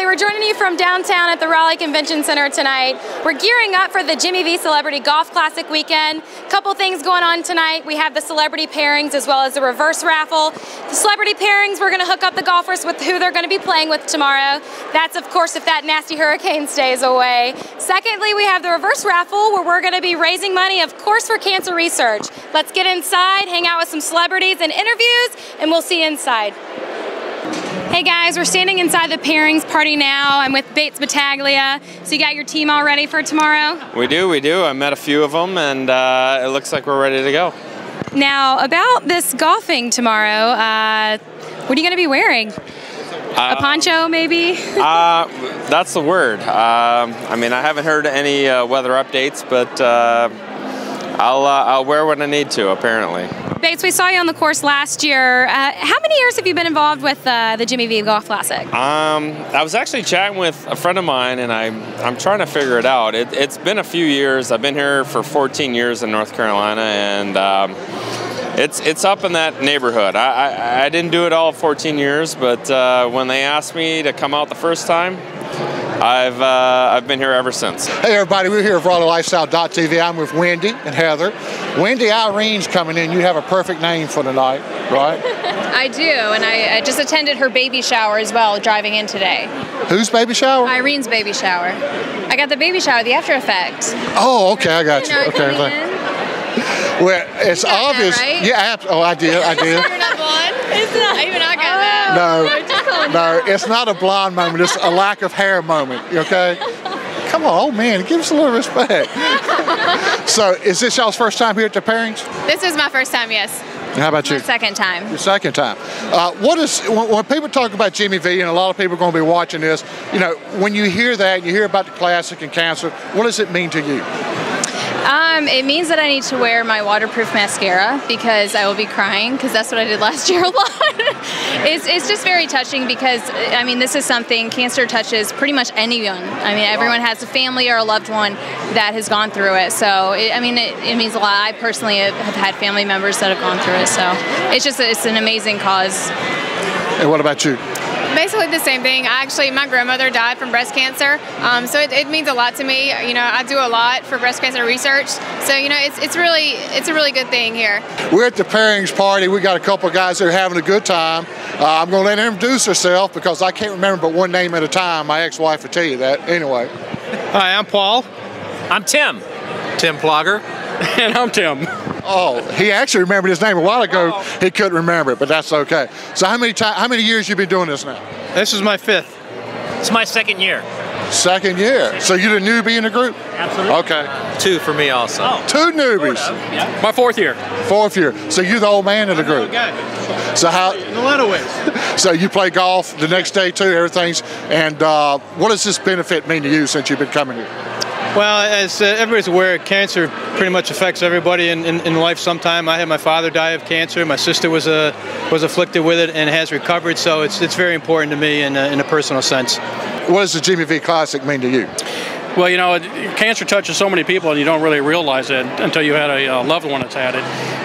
Raleigh. We're joining you from downtown at the Raleigh Convention Center tonight. We're gearing up for the Jimmy V Celebrity Golf Classic weekend. Couple things going on tonight. We have the celebrity pairings as well as the reverse raffle. The celebrity pairings, we're going to hook up the golfers with who they're going to be playing with tomorrow. That's, of course, if that nasty hurricane stays away. Secondly, we have the reverse raffle where we're going to be raising money, of course, for cancer research. Let's get inside, hang out with some celebrities and interviews, and we'll see you inside. Hey guys, we're standing inside the pairings party now. I'm with Bates Battaglia. So you got your team all ready for tomorrow? We do. I met a few of them, and it looks like we're ready to go. Now, about this golfing tomorrow, what are you going to be wearing? A poncho, maybe? That's the word. I mean, I haven't heard any weather updates, but I'll wear what I need to, apparently. Bates, we saw you on the course last year. How many years have you been involved with the Jimmy V Golf Classic? I was actually chatting with a friend of mine, and I'm trying to figure it out. It's been a few years. I've been here for 14 years in North Carolina, and it's up in that neighborhood. I didn't do it all 14 years, but when they asked me to come out the first time, I've been here ever since. Hey everybody, we're here at RaleighLifestyle.tv. I'm with Wendy and Heather. Wendy Irene's coming in. You have a perfect name for the night, right? I do, and I just attended her baby shower as well, driving in today. Whose baby shower? Irene's baby shower. I got the baby shower, the after effects. Oh, okay, I got you. Okay, well, it's obvious. That, right? Yeah, I did. You're not blonde? It's not. Even I got that. No, it's not a blonde moment. It's a lack of hair moment. Okay. Come on, old man, give us a little respect. So, is this y'all's first time here at the pairings? This is my first time, yes. How about you? My second time. Your second time. When people talk about Jimmy V, and a lot of people are going to be watching this, you know, when you hear that, you hear about the classic and cancer, what does it mean to you? It means that I need to wear my waterproof mascara because I will be crying, because that's what I did last year a lot. It's just very touching because, I mean, this is something, cancer touches pretty much anyone. I mean, everyone has a family or a loved one that has gone through it. So, it means a lot. I personally have had family members that have gone through it. So, it's an amazing cause. And what about you? Basically the same thing. My grandmother died from breast cancer, so it means a lot to me. You know, I do a lot for breast cancer research, so you know, it's a really good thing here. We're at the pairings party. We got a couple of guys that are having a good time. I'm going to let her introduce herself because I can't remember but one name at a time. My ex-wife will tell you that. Anyway. Hi, I'm Paul. I'm Tim. Tim Plogger. And I'm Tim. Oh, he actually remembered his name a while ago. He couldn't remember it, but that's okay. So how many years you been doing this now? This is my fifth. It's my second year. Second year. So you're the newbie in the group? Absolutely. Okay. Two for me also. Oh. Two newbies. Yeah. My fourth year. Fourth year. So you're the old man of the group. Okay. So how? In a lot of ways. So you play golf the next day too. Everything's. And what does this benefit mean to you since you've been coming here? Well, as everybody's aware, cancer pretty much affects everybody in life sometime. I had my father die of cancer. My sister was afflicted with it and has recovered, so it's very important to me in a personal sense. What does the Jimmy V Classic mean to you? Well, you know, cancer touches so many people and you don't really realize it until you had a loved one that's had it.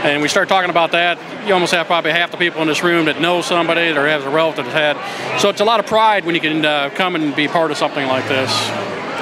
And we start talking about that, you almost have probably half the people in this room that know somebody or has a relative that's had. So it's a lot of pride when you can come and be part of something like this.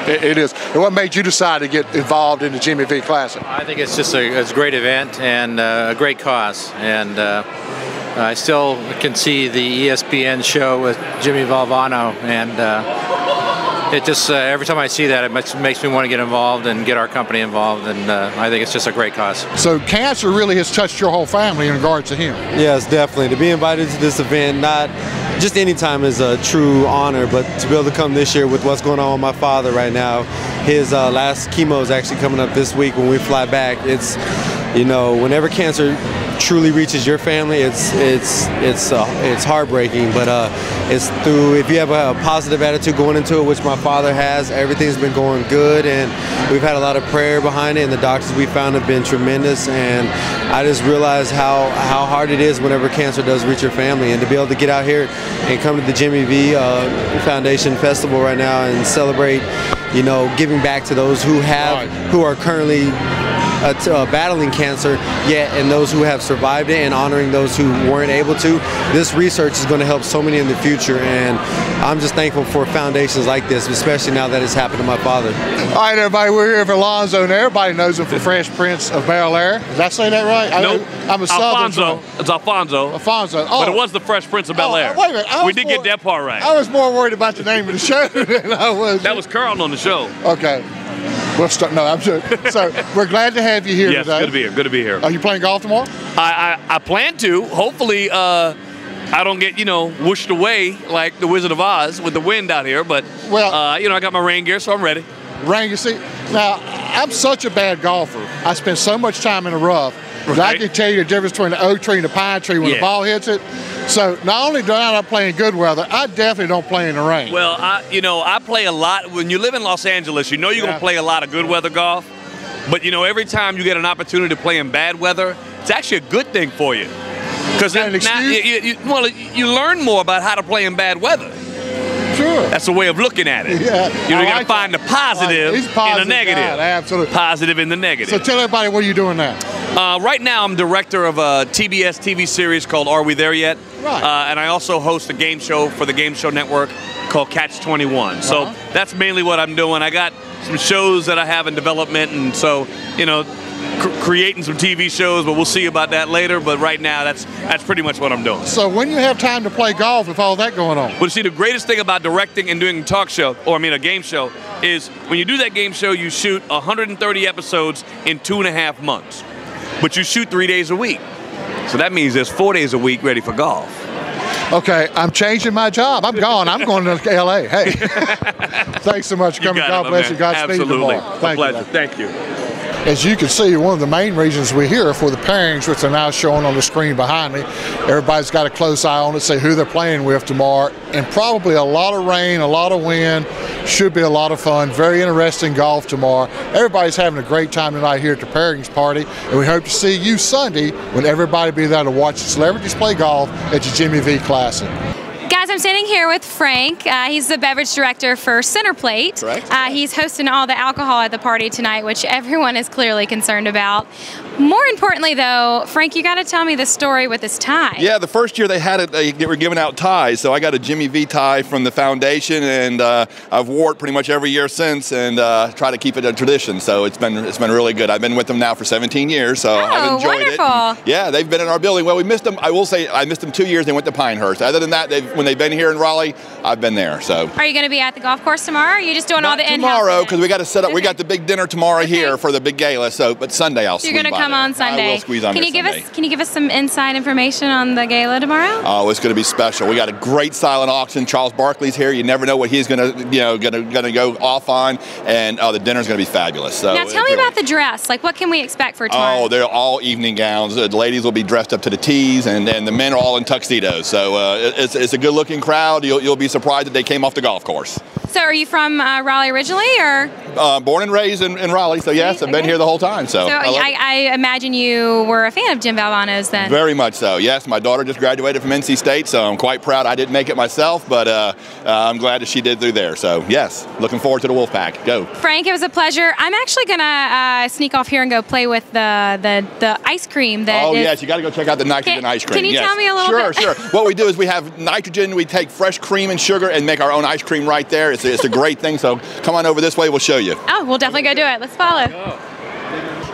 It is. And what made you decide to get involved in the Jimmy V Classic? I think it's just a great event and a great cause. And I still can see the ESPN show with Jimmy Valvano, and it just every time I see that, it makes me want to get involved and get our company involved. And I think it's just a great cause. So cancer really has touched your whole family in regards to him. Yes, definitely. To be invited to this event, not just any time, is a true honor, but to be able to come this year with what's going on with my father right now, his last chemo is actually coming up this week when we fly back. It's, you know, whenever cancer truly reaches your family, it's heartbreaking, but it's through, if you have a positive attitude going into it, which my father has, everything's been going good, and we've had a lot of prayer behind it, and the doctors we found have been tremendous, and I just realized how hard it is whenever cancer does reach your family, and to be able to get out here and come to the Jimmy V Foundation Festival right now and celebrate, you know, giving back to those who are currently battling cancer yet, and those who have survived it, and honoring those who weren't able to. This research is going to help so many in the future, and I'm just thankful for foundations like this, especially now that it's happened to my father. All right, everybody, we're here for Alonzo, and everybody knows him for Fresh Prince of Bel-Air. Did I say that right? Nope. I'm a Alfonso. It's Alfonso. Alfonso. Oh. But it was the Fresh Prince of Bel-Air. Wait a minute. We did get that part right. I was more worried about the name of the show than I was. That was Carlton on the show. Okay. We'll start. No, I'm sure. So we're glad to have you here yes, today. Good to be here. Good to be here. Are you playing golf tomorrow? I plan to. Hopefully, I don't get, whooshed away like the Wizard of Oz with the wind out here. But, well, I got my rain gear, so I'm ready. Rain gear. See, now, I'm such a bad golfer. I spend so much time in the rough. Right. I can tell you the difference between the oak tree and the pine tree when the ball hits it. So not only do I not play in good weather, I definitely don't play in the rain. Well, I play a lot. When you live in Los Angeles, you're going to play a lot of good weather golf. But, every time you get an opportunity to play in bad weather, it's actually a good thing for you. Because you learn more about how to play in bad weather. Sure. That's a way of looking at it. Yeah. You got to find the positive in the negative. God, absolutely. Positive in the negative. So tell everybody what you're doing now. Right now, I'm director of a TBS TV series called Are We There Yet? Right. And I also host a game show for the Game Show Network called Catch 21. So that's mainly what I'm doing. I got some shows that I have in development, and so, creating some TV shows, but we'll see about that later. But right now, that's pretty much what I'm doing. So when you have time to play golf with all that going on? Well, see, the greatest thing about directing and doing a talk show, a game show, is when you do that game show, you shoot 130 episodes in 2.5 months. But you shoot 3 days a week. So that means there's 4 days a week ready for golf. Okay, I'm changing my job. I'm gone. I'm going to L.A. Hey, thanks so much for coming. God bless you. Godspeed tomorrow. Thank you. Thank you. As you can see, one of the main reasons we're here for the pairings, which are now showing on the screen behind me. Everybody's got a close eye on it, say who they're playing with tomorrow, and probably a lot of rain, a lot of wind. Should be a lot of fun. Very interesting golf tomorrow. Everybody's having a great time tonight here at the pairings party, and we hope to see you Sunday when everybody be there to watch the celebrities play golf at the Jimmy V Classic. Guys, I'm standing here with Frank. He's the beverage director for Center Plate. Correct. He's hosting all the alcohol at the party tonight, which everyone is clearly concerned about. More importantly, though, Frank, you got to tell me the story with this tie. Yeah, the first year they had it, they were giving out ties. So I got a Jimmy V tie from the foundation, and I've wore it pretty much every year since, and try to keep it a tradition. So it's been really good. I've been with them now for 17 years, so I've enjoyed it. And, yeah, they've been in our building. Well, we missed them. I will say I missed them 2 years. They went to Pinehurst. Other than that, when they've been here in Raleigh, I've been there. So. Are you going to be at the golf course tomorrow? Or are you just doing all the in-house? Tomorrow, because we got to set up. Okay. We got the big dinner tomorrow here for the big gala. So, but Sunday I'll. So you're going to come on Sunday. I will squeeze on. Can you give us some inside information on the gala tomorrow? Oh, it's going to be special. We got a great silent auction. Charles Barkley's here. You never know what he's going to go off on, and the dinner's going to be fabulous. So now tell me about the dress. Like, what can we expect for tomorrow? Oh, they're all evening gowns. The ladies will be dressed up to the T's, and the men are all in tuxedos. So it's a good-looking crowd. You'll be surprised that they came off the golf course. So are you from Raleigh originally, or? Born and raised in Raleigh, so yes, I've been here the whole time. So I imagine you were a fan of Jim Valvano's then. Very much so, yes. My daughter just graduated from NC State, so I'm quite proud. I didn't make it myself, but I'm glad that she did through there. So yes, looking forward to the Wolfpack. Go. Frank, it was a pleasure. I'm actually going to sneak off here and go play with the ice cream. Yes, you got to go check out the nitrogen ice cream. Can you tell me a little bit? Sure. What we do is we have nitrogen, we take fresh cream and sugar and make our own ice cream right there. It's a great thing, so come on over this way, we'll show you. Oh, we'll definitely go do it. Let's follow.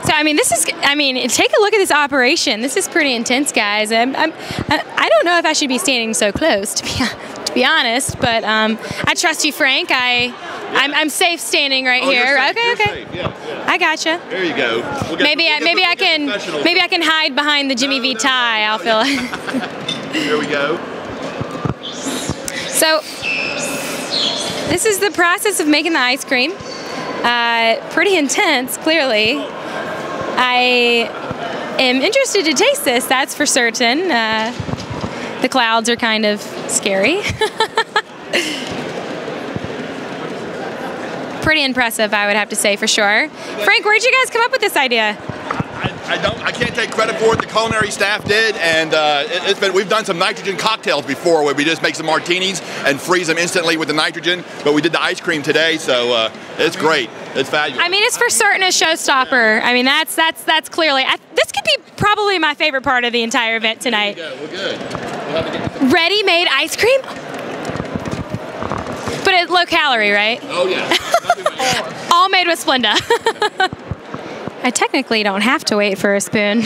So, take a look at this operation. This is pretty intense, guys. I don't know if I should be standing so close, to be honest, but I trust you, Frank. I'm safe standing right here. Okay. Yeah. I gotcha. There you go. Maybe I can hide behind the Jimmy V tie. I'll feel it. There we go. So, this is the process of making the ice cream. Pretty intense, clearly. I am interested to taste this, that's for certain. The clouds are kind of scary. Pretty impressive, I would have to say, for sure. Frank, where'd you guys come up with this idea? I can't take credit for it. The culinary staff did, and we've done some nitrogen cocktails before where we just make some martinis and freeze them instantly with the nitrogen. But we did the ice cream today, so it's great. It's valuable. I mean, it's for certain a showstopper. I mean, that's clearly. This could be probably my favorite part of the entire event tonight. We're good. Ready-made ice cream, but it's low calorie, right? Oh yeah. All made with Splenda. I technically don't have to wait for a spoon.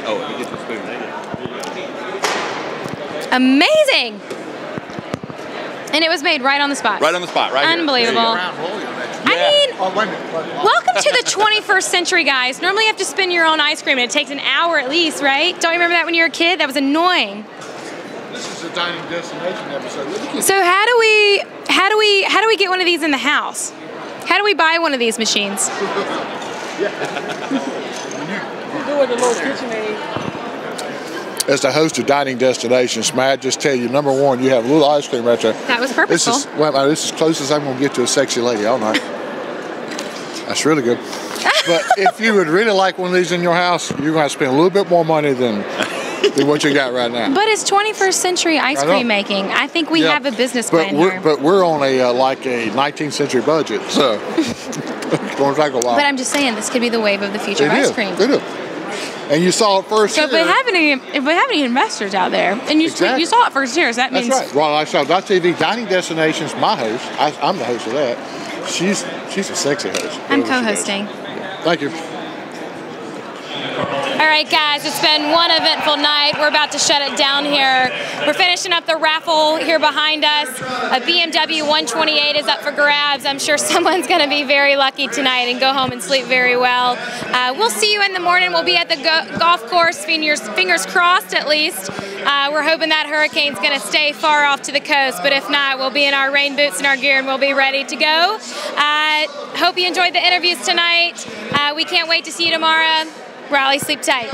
Oh, let me get the spoon. Amazing! And it was made right on the spot. Right on the spot, right here. Unbelievable. I mean, welcome to the 21st century, guys. Normally you have to spin your own ice cream and it takes an hour at least, right? Don't you remember that when you were a kid? That was annoying. This is a dining destination episode. So how do we get one of these in the house? How do we buy one of these machines? As the host of Dining Destinations, may I just tell you, number one, you have a little ice cream right there. That was purposeful. This is as close as I'm going to get to a sexy lady all night. That's really good. But if you would really like one of these in your house, you're going to have to spend a little bit more money than what you got right now. But it's 21st century ice cream making. I think we have a business plan here. But we're on a like a 19th century budget, so it's going to take a while. But I'm just saying, this could be the wave of the future of ice cream. It is. And you saw it first so here. if we have any investors out there, and you saw it first here, so that means... That's right. Raleigh Lifestyle.tv, Dining Destinations, my host. I'm the host of that. She's a sexy host. I'm co-hosting. Thank you. All right, guys, it's been one eventful night. We're about to shut it down here. We're finishing up the raffle here behind us. A BMW 128 is up for grabs. I'm sure someone's going to be very lucky tonight and go home and sleep very well. We'll see you in the morning. We'll be at the golf course, fingers crossed at least. We're hoping that hurricane's going to stay far off to the coast, but if not, we'll be in our rain boots and our gear and we'll be ready to go. Hope you enjoyed the interviews tonight. We can't wait to see you tomorrow. Raleigh, sleep tight.